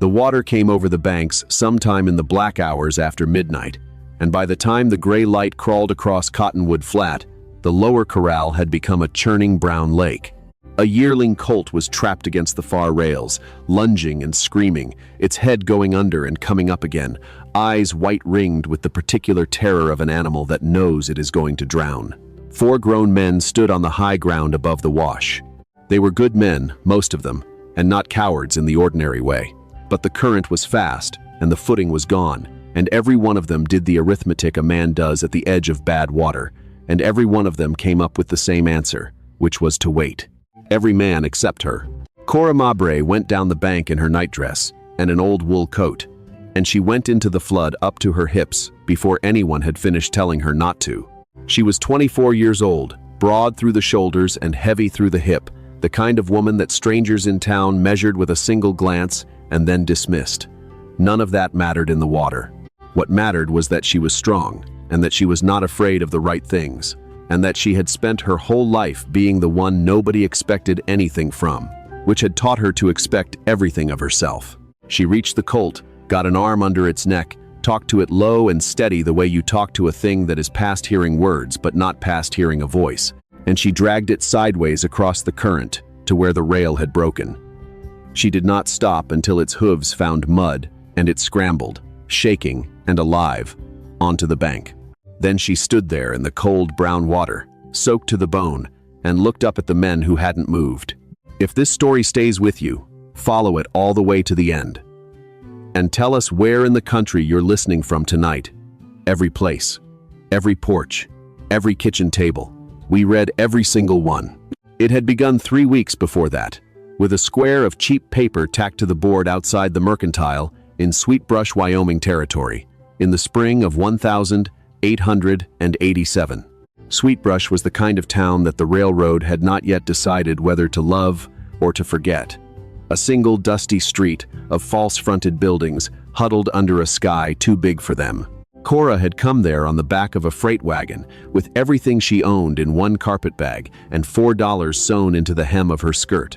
The water came over the banks sometime in the black hours after midnight, and by the time the gray light crawled across Cottonwood Flat, the lower corral had become a churning brown lake. A yearling colt was trapped against the far rails, lunging and screaming, its head going under and coming up again, eyes white-ringed with the particular terror of an animal that knows it is going to drown. 4 grown men stood on the high ground above the wash. They were good men, most of them, and not cowards in the ordinary way. But the current was fast, and the footing was gone, and every one of them did the arithmetic a man does at the edge of bad water, and every one of them came up with the same answer, which was to wait. Every man except her. Cora Mabray went down the bank in her nightdress and an old wool coat, and she went into the flood up to her hips before anyone had finished telling her not to. She was 24 years old, broad through the shoulders and heavy through the hip, the kind of woman that strangers in town measured with a single glance and then dismissed. None of that mattered in the water. What mattered was that she was strong, and that she was not afraid of the right things, and that she had spent her whole life being the one nobody expected anything from, which had taught her to expect everything of herself. She reached the colt, got an arm under its neck, talked to it low and steady the way you talk to a thing that is past hearing words but not past hearing a voice, and she dragged it sideways across the current to where the rail had broken. She did not stop until its hooves found mud, and it scrambled, shaking and alive, onto the bank. Then she stood there in the cold brown water, soaked to the bone, and looked up at the men who hadn't moved. If this story stays with you, follow it all the way to the end. And tell us where in the country you're listening from tonight. Every place, every porch, every kitchen table. We read every single one. It had begun 3 weeks before that, with a square of cheap paper tacked to the board outside the Mercantile in Sweetbrush, Wyoming Territory, in the spring of 1887. Sweetbrush was the kind of town that the railroad had not yet decided whether to love or to forget. A single dusty street of false-fronted buildings huddled under a sky too big for them. Cora had come there on the back of a freight wagon with everything she owned in one carpet bag and $4 sewn into the hem of her skirt.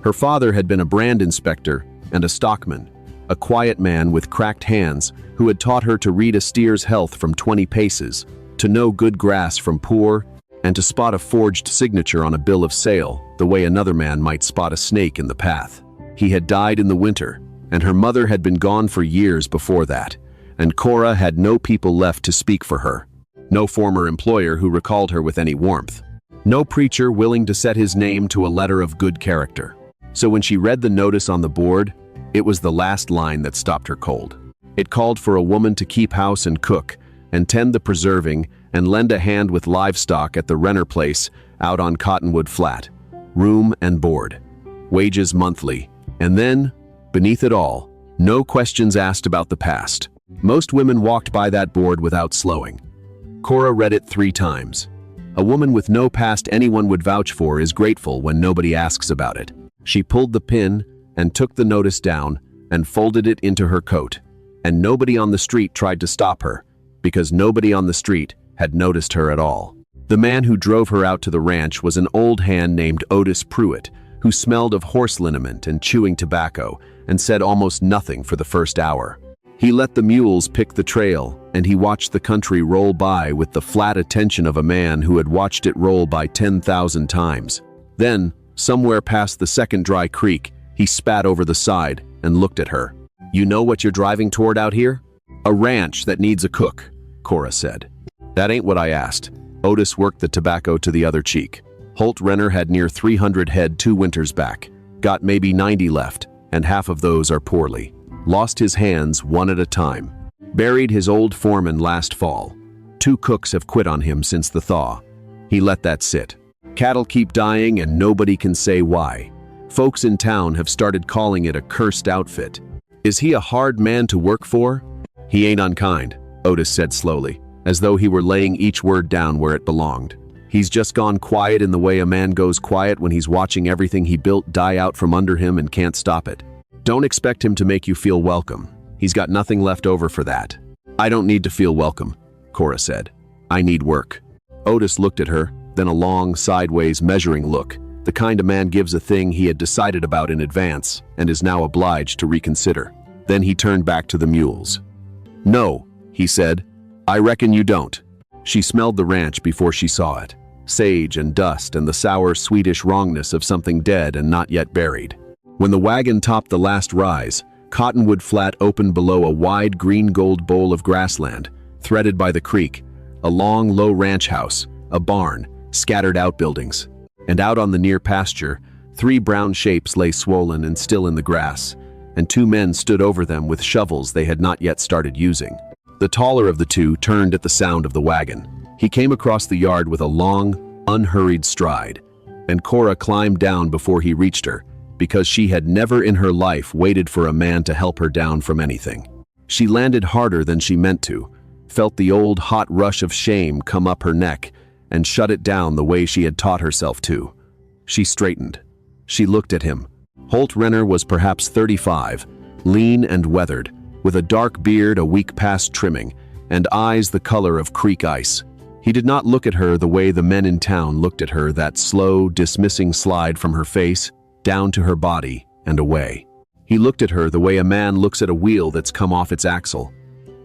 Her father had been a brand inspector and a stockman, a quiet man with cracked hands who had taught her to read a steer's health from 20 paces, to know good grass from poor, and to spot a forged signature on a bill of sale the way another man might spot a snake in the path. He had died in the winter, and her mother had been gone for years before that, and Cora had no people left to speak for her. No former employer who recalled her with any warmth. No preacher willing to set his name to a letter of good character. So when she read the notice on the board, it was the last line that stopped her cold. It called for a woman to keep house and cook, and tend the preserving, and lend a hand with livestock at the Renner place out on Cottonwood Flat. Room and board. Wages monthly. And then, beneath it all, no questions asked about the past. Most women walked by that board without slowing. Cora read it 3 times. A woman with no past anyone would vouch for is grateful when nobody asks about it. She pulled the pin and took the notice down and folded it into her coat. And nobody on the street tried to stop her, because nobody on the street had noticed her at all. The man who drove her out to the ranch was an old hand named Otis Pruitt, who smelled of horse liniment and chewing tobacco and said almost nothing for the first hour. He let the mules pick the trail, and he watched the country roll by with the flat attention of a man who had watched it roll by 10,000 times. Then, somewhere past the second dry creek, he spat over the side and looked at her. "You know what you're driving toward out here?" "A ranch that needs a cook," Cora said. "That ain't what I asked." Otis worked the tobacco to the other cheek. Holt Renner had near 300 head 2 winters back, got maybe 90 left, and half of those are poorly. Lost his hands one at a time. Buried his old foreman last fall. 2 cooks have quit on him since the thaw. He let that sit. Cattle keep dying and nobody can say why. Folks in town have started calling it a cursed outfit. Is he a hard man to work for? He ain't unkind, Otis said slowly, as though he were laying each word down where it belonged. He's just gone quiet in the way a man goes quiet when he's watching everything he built die out from under him and can't stop it. Don't expect him to make you feel welcome. He's got nothing left over for that. I don't need to feel welcome, Cora said. I need work. Otis looked at her, then a long, sideways measuring look, the kind a man gives a thing he had decided about in advance and is now obliged to reconsider. Then he turned back to the mules. "No," he said. "I reckon you don't." She smelled the ranch before she saw it. Sage and dust and the sour Swedish wrongness of something dead and not yet buried. When the wagon topped the last rise, Cottonwood Flat opened below a wide green-gold bowl of grassland, threaded by the creek, a long, low ranch house, a barn, scattered outbuildings. And out on the near pasture, 3 brown shapes lay swollen and still in the grass, and 2 men stood over them with shovels they had not yet started using. The taller of the 2 turned at the sound of the wagon. He came across the yard with a long, unhurried stride, and Cora climbed down before he reached her, because she had never in her life waited for a man to help her down from anything. She landed harder than she meant to, felt the old hot rush of shame come up her neck, and shut it down the way she had taught herself to. She straightened. She looked at him. Holt Renner was perhaps 35, lean and weathered, with a dark beard a week past trimming, and eyes the color of creek ice. He did not look at her the way the men in town looked at her, that slow, dismissing slide from her face, down to her body, and away. He looked at her the way a man looks at a wheel that's come off its axle,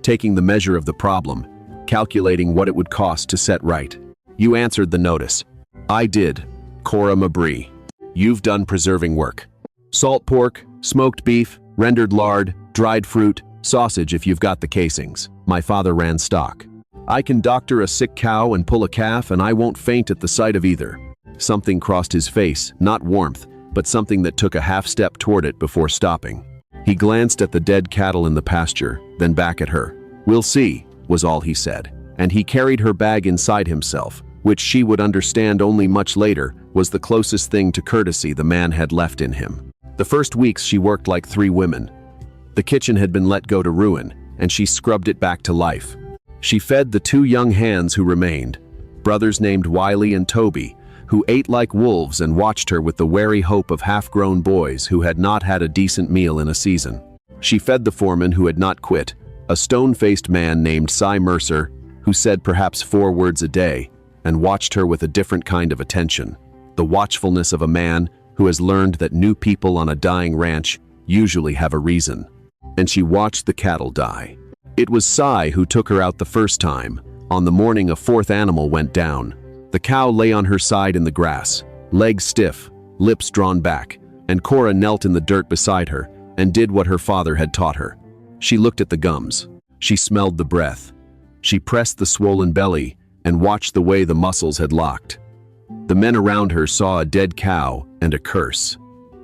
taking the measure of the problem, calculating what it would cost to set right. "You answered the notice." "I did, Cora Mabry." "You've done preserving work. Salt pork, smoked beef, rendered lard, dried fruit, sausage if you've got the casings. My father ran stock. I can doctor a sick cow and pull a calf, and I won't faint at the sight of either." Something crossed his face, not warmth, but something that took a half step toward it before stopping. He glanced at the dead cattle in the pasture, then back at her. "We'll see," was all he said, and he carried her bag inside himself, which she would understand only much later was the closest thing to courtesy the man had left in him. The first weeks she worked like 3 women. The kitchen had been let go to ruin, and she scrubbed it back to life. She fed the 2 young hands who remained, brothers named Wiley and Toby, who ate like wolves and watched her with the wary hope of half-grown boys who had not had a decent meal in a season. She fed the foreman who had not quit, a stone-faced man named Cy Mercer, who said perhaps 4 words a day, and watched her with a different kind of attention, the watchfulness of a man who has learned that new people on a dying ranch usually have a reason. And she watched the cattle die. It was Cy who took her out the first time. On the morning a 4th animal went down. The cow lay on her side in the grass, legs stiff, lips drawn back, and Cora knelt in the dirt beside her and did what her father had taught her. She looked at the gums. She smelled the breath. She pressed the swollen belly and watched the way the muscles had locked. The men around her saw a dead cow and a curse.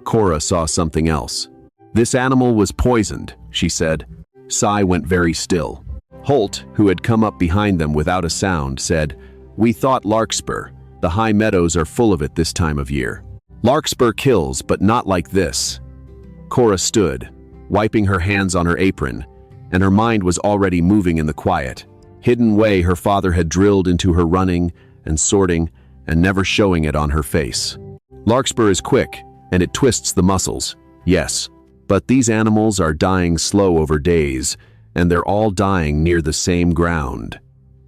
Cora saw something else. "This animal was poisoned," she said. Cy went very still. Holt, who had come up behind them without a sound, said, "We thought larkspur. The high meadows are full of it this time of year. Larkspur kills, but not like this." Cora stood, wiping her hands on her apron, and her mind was already moving in the quiet, hidden way her father had drilled into her running and sorting and never showing it on her face. Larkspur is quick, and it twists the muscles, yes, but these animals are dying slow over days, and they're all dying near the same ground.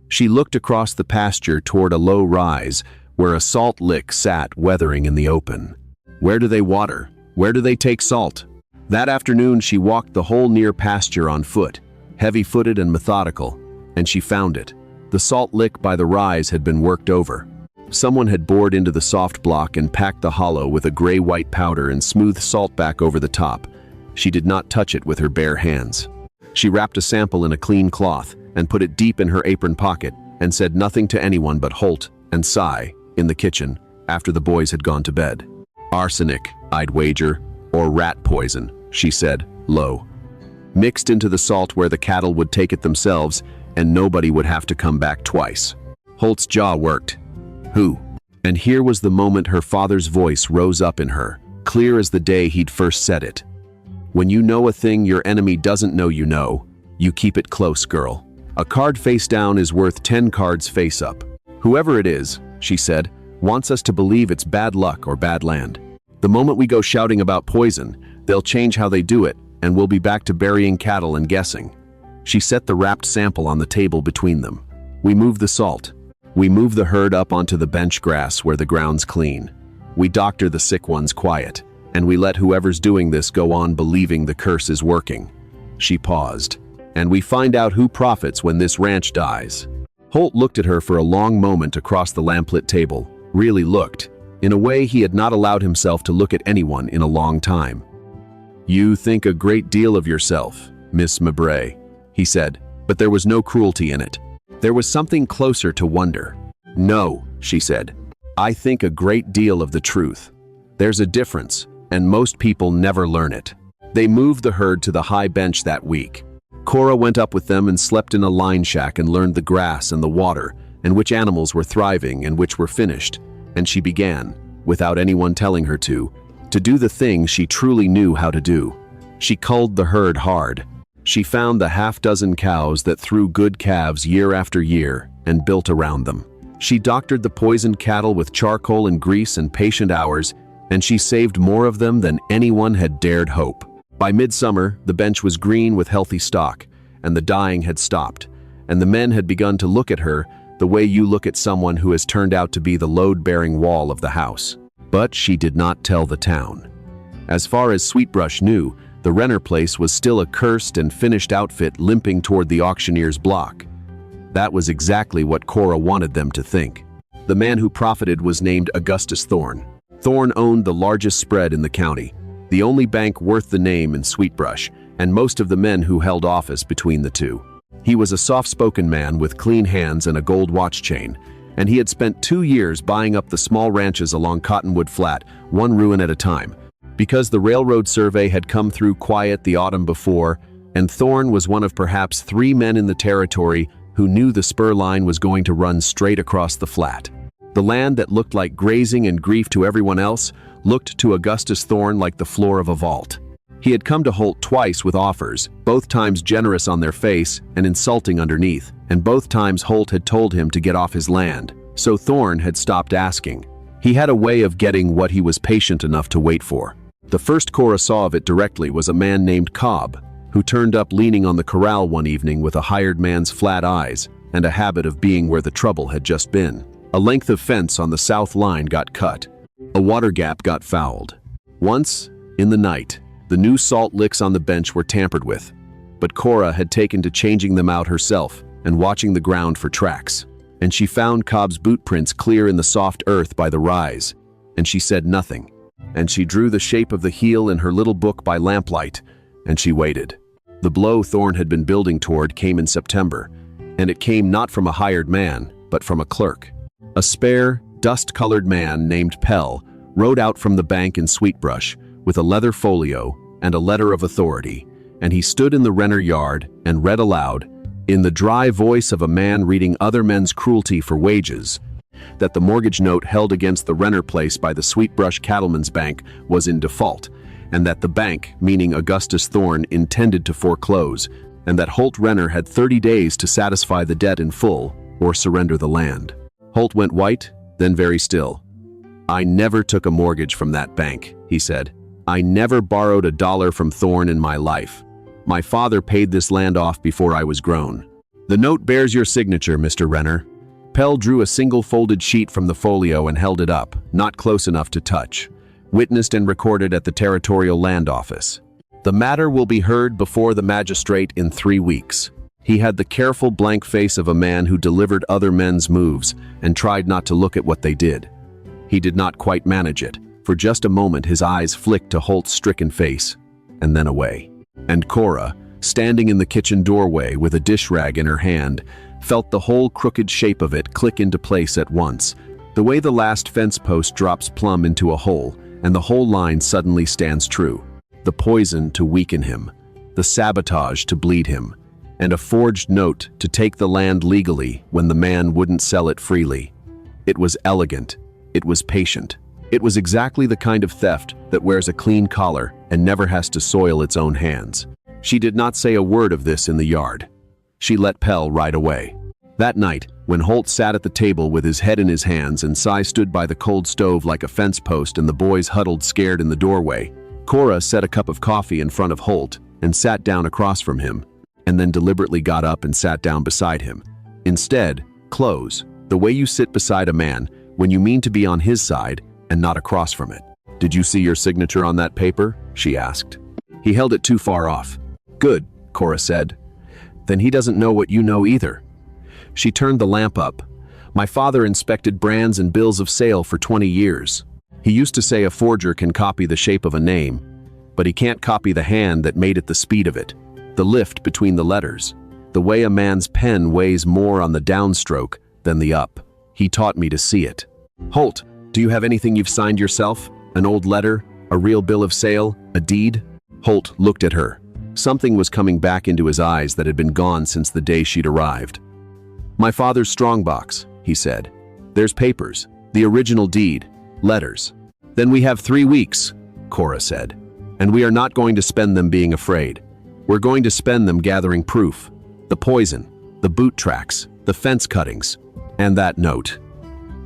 She looked across the pasture toward a low rise where a salt lick sat weathering in the open. Where do they water? Where do they take salt? That afternoon she walked the whole near pasture on foot, heavy-footed and methodical, and she found it. The salt lick by the rise had been worked over. Someone had bored into the soft block and packed the hollow with a gray-white powder and smooth salt back over the top. She did not touch it with her bare hands. She wrapped a sample in a clean cloth and put it deep in her apron pocket and said nothing to anyone but Holt and Cy in the kitchen after the boys had gone to bed. "Arsenic, I'd wager, or rat poison," she said, low. "Mixed into the salt where the cattle would take it themselves and nobody would have to come back twice." Holt's jaw worked. "Who?" And here was the moment her father's voice rose up in her, clear as the day he'd first said it. "When you know a thing your enemy doesn't know you keep it close, girl. A card face down is worth 10 cards face up. Whoever it is," she said, "wants us to believe it's bad luck or bad land. The moment we go shouting about poison, they'll change how they do it, and we'll be back to burying cattle and guessing." She set the wrapped sample on the table between them. "We move the salt. We move the herd up onto the bench grass where the ground's clean. We doctor the sick ones quiet, and we let whoever's doing this go on believing the curse is working. She paused. "And we find out who profits when this ranch dies." Holt looked at her for a long moment across the lamplit table, really looked, in a way he had not allowed himself to look at anyone in a long time. "You think a great deal of yourself, Miss Mowbray," he said, but there was no cruelty in it. There was something closer to wonder. "No," she said. "I think a great deal of the truth. There's a difference, and most people never learn it." They moved the herd to the high bench that week. Cora went up with them and slept in a line shack and learned the grass and the water, and which animals were thriving and which were finished. And she began, without anyone telling her to do the thing she truly knew how to do. She culled the herd hard. She found the half-dozen cows that threw good calves year after year and built around them. She doctored the poisoned cattle with charcoal and grease and patient hours, and she saved more of them than anyone had dared hope. By midsummer, the bench was green with healthy stock, and the dying had stopped, and the men had begun to look at her the way you look at someone who has turned out to be the load-bearing wall of the house. But she did not tell the town. As far as Sweetbrush knew, the Renner place was still a cursed and finished outfit limping toward the auctioneer's block. That was exactly what Cora wanted them to think. The man who profited was named Augustus Thorne. Thorne owned the largest spread in the county, the only bank worth the name in Sweetbrush, and most of the men who held office between the two. He was a soft-spoken man with clean hands and a gold watch chain, and he had spent 2 years buying up the small ranches along Cottonwood Flat, one ruin at a time. Because the railroad survey had come through quiet the autumn before, and Thorne was one of perhaps 3 men in the territory who knew the spur line was going to run straight across the flat. The land that looked like grazing and grief to everyone else looked to Augustus Thorne like the floor of a vault. He had come to Holt twice with offers, both times generous on their face and insulting underneath, and both times Holt had told him to get off his land, so Thorne had stopped asking. He had a way of getting what he was patient enough to wait for. The first Cora saw of it directly was a man named Cobb, who turned up leaning on the corral one evening with a hired man's flat eyes and a habit of being where the trouble had just been. A length of fence on the south line got cut. A water gap got fouled. Once, in the night, the new salt licks on the bench were tampered with, but Cora had taken to changing them out herself and watching the ground for tracks. And she found Cobb's boot prints clear in the soft earth by the rise, and she said nothing. And she drew the shape of the heel in her little book by lamplight, and she waited. The blow Thorne had been building toward came in September, and it came not from a hired man, but from a clerk. A spare, dust-colored man named Pell rode out from the bank in Sweetbrush with a leather folio and a letter of authority, and he stood in the Renner yard and read aloud, in the dry voice of a man reading other men's cruelty for wages, that the mortgage note held against the Renner place by the Sweetbrush Cattlemen's Bank was in default, and that the bank, meaning Augustus Thorne, intended to foreclose, and that Holt Renner had 30 days to satisfy the debt in full or surrender the land. Holt went white, then very still. "I never took a mortgage from that bank," he said. "I never borrowed a dollar from Thorne in my life. My father paid this land off before I was grown. The note bears your signature, Mr. Renner." Pell drew a single folded sheet from the folio and held it up, not close enough to touch. Witnessed and recorded at the Territorial Land Office. "The matter will be heard before the magistrate in 3 weeks." He had the careful blank face of a man who delivered other men's moves and tried not to look at what they did. He did not quite manage it. For just a moment his eyes flicked to Holt's stricken face, and then away. And Cora, standing in the kitchen doorway with a dish rag in her hand, felt the whole crooked shape of it click into place at once, the way the last fence post drops plumb into a hole, and the whole line suddenly stands true. The poison to weaken him, the sabotage to bleed him, and a forged note to take the land legally when the man wouldn't sell it freely. It was elegant. It was patient. It was exactly the kind of theft that wears a clean collar and never has to soil its own hands. She did not say a word of this in the yard. She let Pell ride away. That night, when Holt sat at the table with his head in his hands and Cy stood by the cold stove like a fence post and the boys huddled scared in the doorway, Cora set a cup of coffee in front of Holt and sat down across from him, and then deliberately got up and sat down beside him. Instead, close, the way you sit beside a man when you mean to be on his side and not across from it. "Did you see your signature on that paper?" she asked. He held it too far off. "Good," Cora said. Then he doesn't know what you know either. She turned the lamp up. My father inspected brands and bills of sale for 20 years. He used to say a forger can copy the shape of a name, but he can't copy the hand that made it, the speed of it, the lift between the letters, the way a man's pen weighs more on the downstroke than the up. He taught me to see it. Holt, do you have anything you've signed yourself? An old letter? A real bill of sale? A deed? Holt looked at her. Something was coming back into his eyes that had been gone since the day she'd arrived. My father's strongbox, he said. There's papers, the original deed, letters. Then we have 3 weeks, Cora said. And we are not going to spend them being afraid. We're going to spend them gathering proof. The poison, the boot tracks, the fence cuttings, and that note.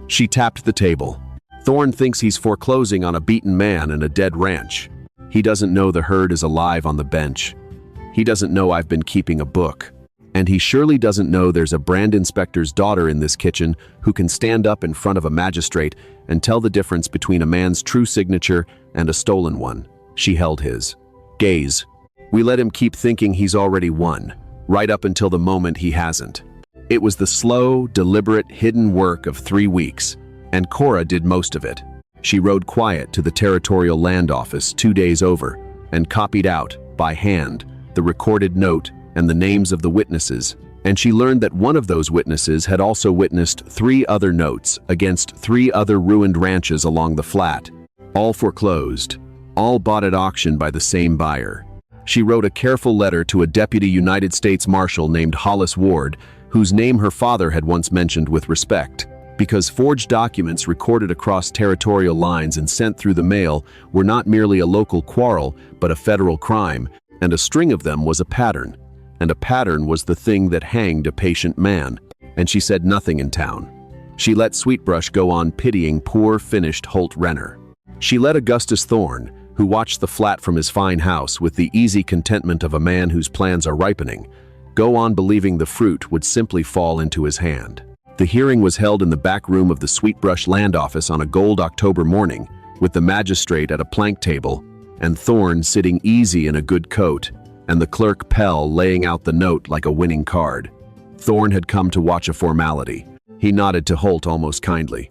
She tapped the table. Thorne thinks he's foreclosing on a beaten man and a dead ranch. He doesn't know the herd is alive on the bench. He doesn't know I've been keeping a book. And he surely doesn't know there's a brand inspector's daughter in this kitchen who can stand up in front of a magistrate and tell the difference between a man's true signature and a stolen one. She held his gaze. We let him keep thinking he's already won, right up until the moment he hasn't. It was the slow, deliberate, hidden work of 3 weeks, and Cora did most of it. She rode quiet to the Territorial Land Office 2 days over and copied out, by hand, the recorded note and the names of the witnesses, and she learned that one of those witnesses had also witnessed 3 other notes against 3 other ruined ranches along the flat, all foreclosed, all bought at auction by the same buyer. She wrote a careful letter to a deputy United States Marshal named Hollis Ward, whose name her father had once mentioned with respect, because forged documents recorded across territorial lines and sent through the mail were not merely a local quarrel, but a federal crime, and a string of them was a pattern. And a pattern was the thing that hanged a patient man, and she said nothing in town. She let Sweetbrush go on pitying poor, finished Holt Renner. She let Augustus Thorne, who watched the flat from his fine house with the easy contentment of a man whose plans are ripening, go on believing the fruit would simply fall into his hand. The hearing was held in the back room of the Sweetbrush Land Office on a cold October morning, with the magistrate at a plank table, and Thorne sitting easy in a good coat, and the clerk Pell laying out the note like a winning card. Thorne had come to watch a formality. He nodded to Holt almost kindly.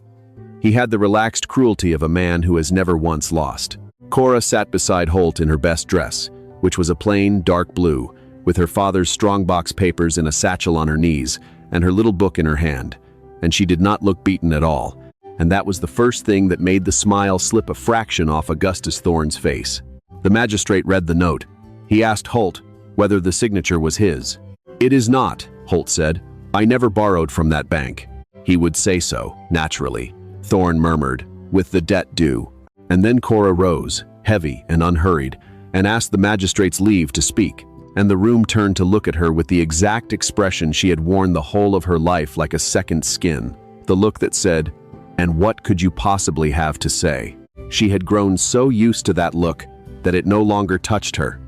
He had the relaxed cruelty of a man who has never once lost. Cora sat beside Holt in her best dress, which was a plain, dark blue, with her father's strongbox papers in a satchel on her knees and her little book in her hand, and she did not look beaten at all, and that was the first thing that made the smile slip a fraction off Augustus Thorne's face. The magistrate read the note. He asked Holt whether the signature was his. "It is not," Holt said. "I never borrowed from that bank." He would say so, naturally, Thorne murmured, with the debt due. And then Cora rose, heavy and unhurried, and asked the magistrate's leave to speak, and the room turned to look at her with the exact expression she had worn the whole of her life like a second skin, the look that said, "And what could you possibly have to say?" She had grown so used to that look that it no longer touched her.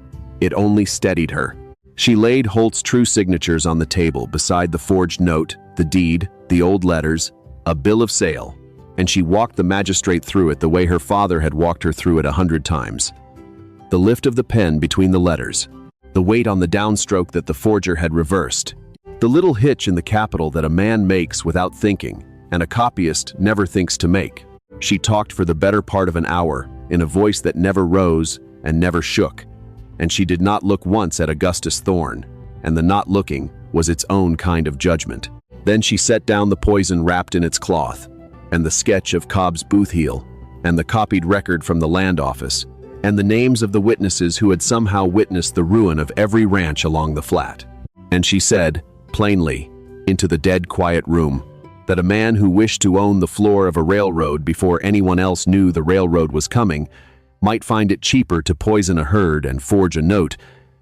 It only steadied her. She laid Holt's true signatures on the table beside the forged note, the deed, the old letters, a bill of sale, and she walked the magistrate through it the way her father had walked her through it 100 times. The lift of the pen between the letters, the weight on the downstroke that the forger had reversed, the little hitch in the capital that a man makes without thinking, and a copyist never thinks to make. She talked for the better part of an hour, in a voice that never rose and never shook, and she did not look once at Augustus Thorne, and the not looking was its own kind of judgment. Then she set down the poison wrapped in its cloth, and the sketch of Cobb's booth heel, and the copied record from the land office, and the names of the witnesses who had somehow witnessed the ruin of every ranch along the flat. And she said, plainly, into the dead quiet room, that a man who wished to own the floor of a railroad before anyone else knew the railroad was coming might find it cheaper to poison a herd and forge a note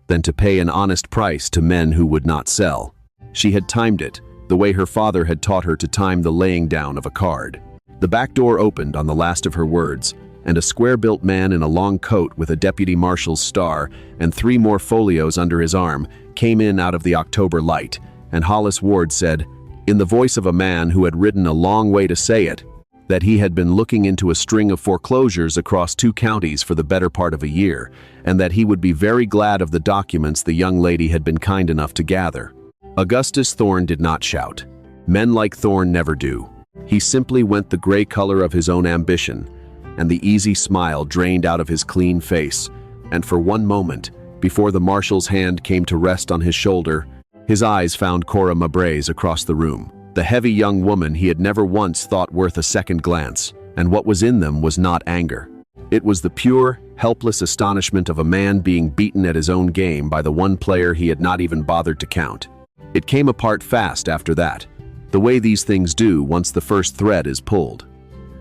than to pay an honest price to men who would not sell. She had timed it, the way her father had taught her to time the laying down of a card. The back door opened on the last of her words, and a square-built man in a long coat with a deputy marshal's star and 3 more folios under his arm came in out of the October light, and Hollis Ward said, in the voice of a man who had ridden a long way to say it, that he had been looking into a string of foreclosures across 2 counties for the better part of a year, and that he would be very glad of the documents the young lady had been kind enough to gather. Augustus Thorne did not shout. Men like Thorne never do. He simply went the gray color of his own ambition, and the easy smile drained out of his clean face, and for one moment, before the marshal's hand came to rest on his shoulder, his eyes found Cora Mabray's across the room. The heavy young woman he had never once thought worth a second glance, and what was in them was not anger. It was the pure, helpless astonishment of a man being beaten at his own game by the one player he had not even bothered to count. It came apart fast after that, the way these things do once the first thread is pulled.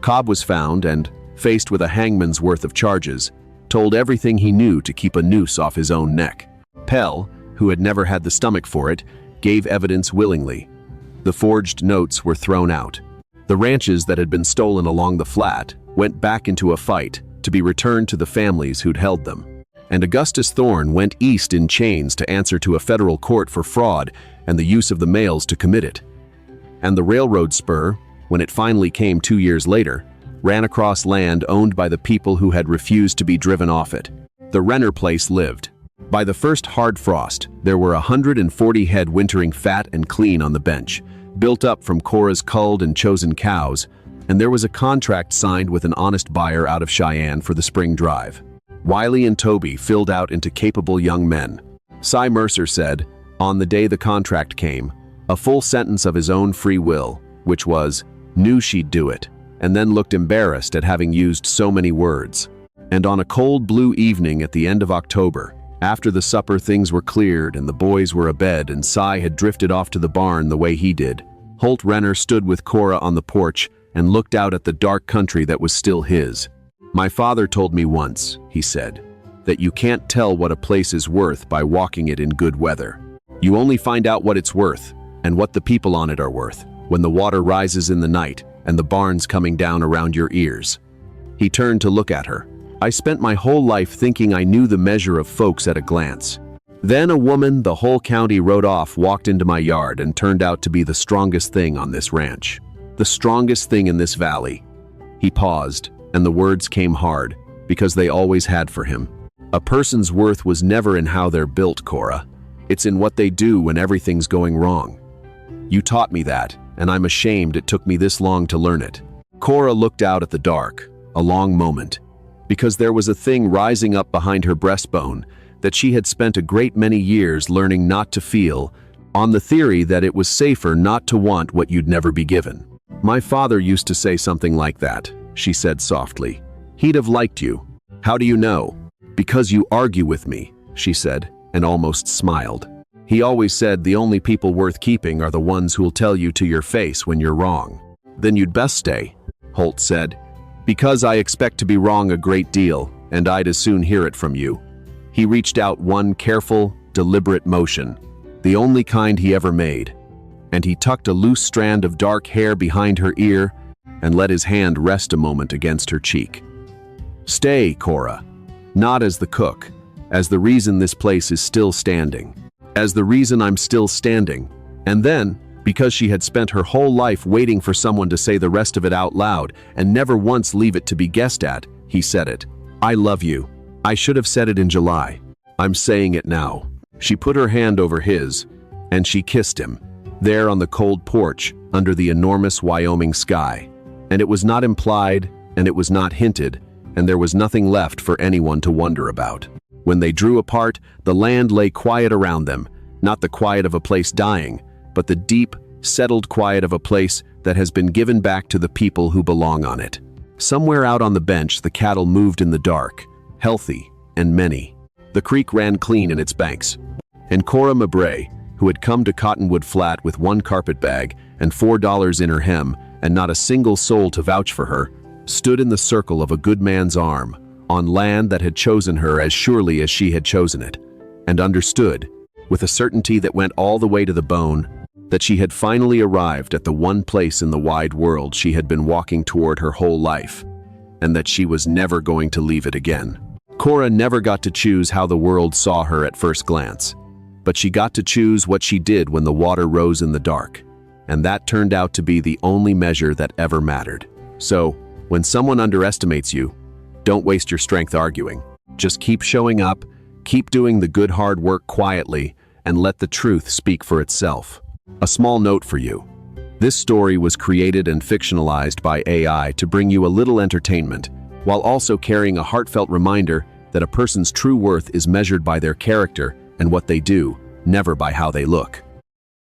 Cobb was found and, faced with a hangman's worth of charges, told everything he knew to keep a noose off his own neck. Pell, who had never had the stomach for it, gave evidence willingly. The forged notes were thrown out. The ranches that had been stolen along the flat went back into a fight to be returned to the families who'd held them. And Augustus Thorne went east in chains to answer to a federal court for fraud and the use of the mails to commit it. And the railroad spur, when it finally came 2 years later, ran across land owned by the people who had refused to be driven off it. The Renner place lived. By the first hard frost, there were 140 head wintering fat and clean on the bench, built up from Cora's culled and chosen cows, and there was a contract signed with an honest buyer out of Cheyenne for the spring drive. Wiley and Toby filled out into capable young men. Cy Mercer said, on the day the contract came, a full sentence of his own free will, which was, knew she'd do it, and then looked embarrassed at having used so many words. And on a cold blue evening at the end of October, after the supper things were cleared and the boys were abed and Cy had drifted off to the barn the way he did, Holt Renner stood with Cora on the porch and looked out at the dark country that was still his. My father told me once, he said, that you can't tell what a place is worth by walking it in good weather. You only find out what it's worth and what the people on it are worth when the water rises in the night and the barn's coming down around your ears. He turned to look at her. I spent my whole life thinking I knew the measure of folks at a glance. Then a woman the whole county wrote off walked into my yard and turned out to be the strongest thing on this ranch. The strongest thing in this valley. He paused, and the words came hard, because they always had for him. A person's worth was never in how they're built, Cora. It's in what they do when everything's going wrong. You taught me that, and I'm ashamed it took me this long to learn it. Cora looked out at the dark, a long moment, because there was a thing rising up behind her breastbone that she had spent a great many years learning not to feel, on the theory that it was safer not to want what you'd never be given. My father used to say something like that, she said softly. He'd have liked you. How do you know? Because you argue with me, she said, and almost smiled. He always said the only people worth keeping are the ones who'll tell you to your face when you're wrong. Then you'd best stay, Holt said. Because I expect to be wrong a great deal, and I'd as soon hear it from you. He reached out one careful, deliberate motion, the only kind he ever made, and he tucked a loose strand of dark hair behind her ear and let his hand rest a moment against her cheek. Stay, Cora. Not as the cook, as the reason this place is still standing. As the reason I'm still standing. And then, because she had spent her whole life waiting for someone to say the rest of it out loud and never once leave it to be guessed at, he said it. I love you. I should have said it in July. I'm saying it now. She put her hand over his, and she kissed him, there on the cold porch under the enormous Wyoming sky. And it was not implied, and it was not hinted, and there was nothing left for anyone to wonder about. When they drew apart, the land lay quiet around them, not the quiet of a place dying, but the deep, settled quiet of a place that has been given back to the people who belong on it. Somewhere out on the bench, the cattle moved in the dark, healthy and many. The creek ran clean in its banks. And Cora Mabray, who had come to Cottonwood Flat with one carpet bag and $4 in her hem and not a single soul to vouch for her, stood in the circle of a good man's arm, on land that had chosen her as surely as she had chosen it, and understood, with a certainty that went all the way to the bone, that she had finally arrived at the one place in the wide world she had been walking toward her whole life, and that she was never going to leave it again. Cora never got to choose how the world saw her at first glance, but she got to choose what she did when the water rose in the dark, and that turned out to be the only measure that ever mattered. So, when someone underestimates you, don't waste your strength arguing. Just keep showing up, keep doing the good hard work quietly, and let the truth speak for itself. A small note for you. This story was created and fictionalized by AI to bring you a little entertainment, while also carrying a heartfelt reminder that a person's true worth is measured by their character and what they do, never by how they look.